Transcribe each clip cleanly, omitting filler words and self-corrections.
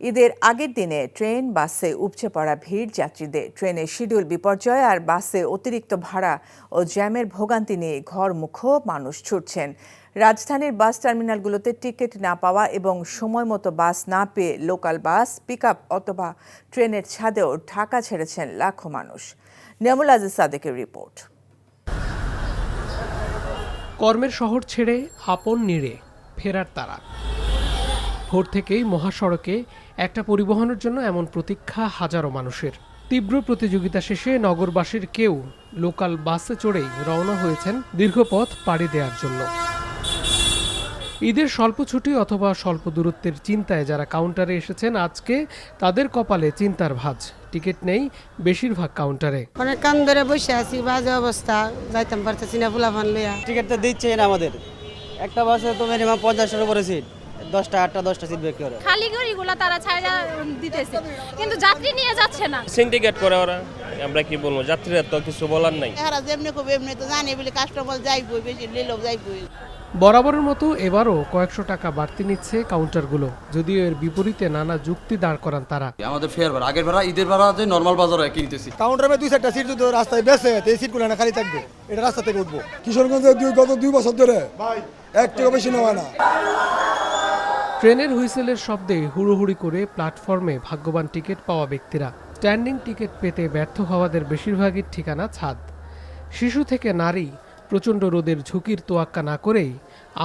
ঈদের আগের দিনে ট্রেন বাসে উপচে পড়া ভিড় যাত্রীদের, ট্রেনের শিডিউল বিপর্যয় আর বাসে অতিরিক্ত ভাড়া ও জ্যামের ভোগান্তি নিয়ে ঘরমুখো মানুষ ছুটছেন। রাজধানীর বাস টার্মিনালগুলোতে টিকিট না পাওয়া এবং সময় মতো বাস না পেয়ে লোকাল বাস, পিকআপ অথবা ট্রেনের ছাদেও ঢাকা ছেড়েছেন লাখো মানুষ। নিয়ামুল আজিজ সাদেকের রিপোর্ট। কর্মের শহর ছেড়ে আপন নিড়ে ফেরার তারা। ভোর থেকেই মহাসড়কে একটা পরিবহনের জন্য এমন প্রতীক্ষা হাজারো মানুষের। তীব্র প্রতিযোগিতা শেষে নগরবাসীর কেউ লোকাল বাসে চড়েই রওনা হয়েছেন দীর্ঘ পথ পাড়ি দেওয়ার জন্য। ঈদের স্বল্প ছুটি অথবা স্বল্প দূরত্বের চিন্তায় যারা কাউন্টারে এসেছেন, আজকে তাদের কপালে চিন্তার ভাঁজ। টিকিট নেই বেশিরভাগ কাউন্টারে। অনেক কান ধরে বসে আছি, বাজে অবস্থা, যাইতাম পারতেছি না ফুলাফান লইয়া। টিকিট তো দিচ্ছে না আমাদের, একটা বাসে তো মিনিমাম 50টার উপরে সিট, 10টা সিট বের করে খালি গাড়িগুলো তারা ছাইরা দিতেছে, কিন্তু যাত্রী নিয়ে যাচ্ছে না। সিন্ডিকেট করে ওরা, আমরা কি বলবো, যাত্রীরা তো কিছু বলার নাই। এরা যেমনি কবে এমনি তো জানে বলে কাস্টমার যাইবই, বেশি নিলেও যাইবই। বরাবরের মতো এবারও কয়েকশো টাকা বাড়তি নিচ্ছে কাউন্টারগুলো, যদিও এর বিপরীতে নানা যুক্তি দাঁড় করান তারা। আমাদের ফেয়ার ভাড়া, আগের ভাড়া, ঈদের ভাড়া যে নর্মাল বাজারে কিনতেছি। কাউন্টারে 2-4টা সিট যদি রাস্তায় বেসে, এই সিটগুলো না খালি থাকবে, এটা রাস্তা থেকে উঠবো। কিশোরগঞ্জে গত 2 বছর ধরে এক টাকা বেশি নেওয়া না। ট্রেনের হুইসেলের শব্দে হুড়োহুড়ি করে প্ল্যাটফর্মে ভাগ্যবান টিকিট পাওয়া ব্যক্তিরা। স্ট্যান্ডিং টিকিট পেতে ব্যর্থ হওয়াদের বেশিরভাগই ঠিকানা ছাদ। শিশু থেকে নারী প্রচণ্ড রোদের ঝুঁকির তোয়াক্কা না করেই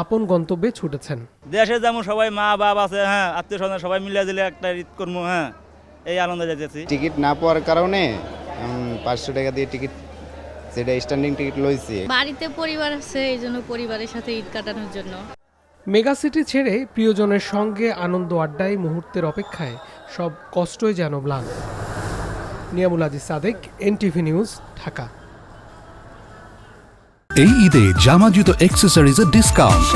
আপন গন্তব্যে ছুটেছেন। দেশে যেমন সবাই মা বাবা আছে, হ্যাঁ, আত্মীয় স্বজন সবাই মিলে দিলে একটা ঈদ করবো, হ্যাঁ, এই আনন্দে যাইতেছি। টিকিট না পাওয়ার কারণে 500 টাকা দিয়ে টিকিট, সেটা স্ট্যান্ডিং টিকিট লইছি। বাড়িতে পরিবার আছে, এই জন্য পরিবারের সাথে ঈদ কাটানোর জন্য। মেগাসিটি ছেড়ে প্রিয়জনের সঙ্গে আনন্দ আড্ডায় মুহূর্তের অপেক্ষায় সব কষ্টই যেন ম্লান। Niamul Aziz Sadek, NTV news, Dhaka. এই ঈদে জামা জুতো অ্যাক্সেসরিজের ডিসকাউন্ট।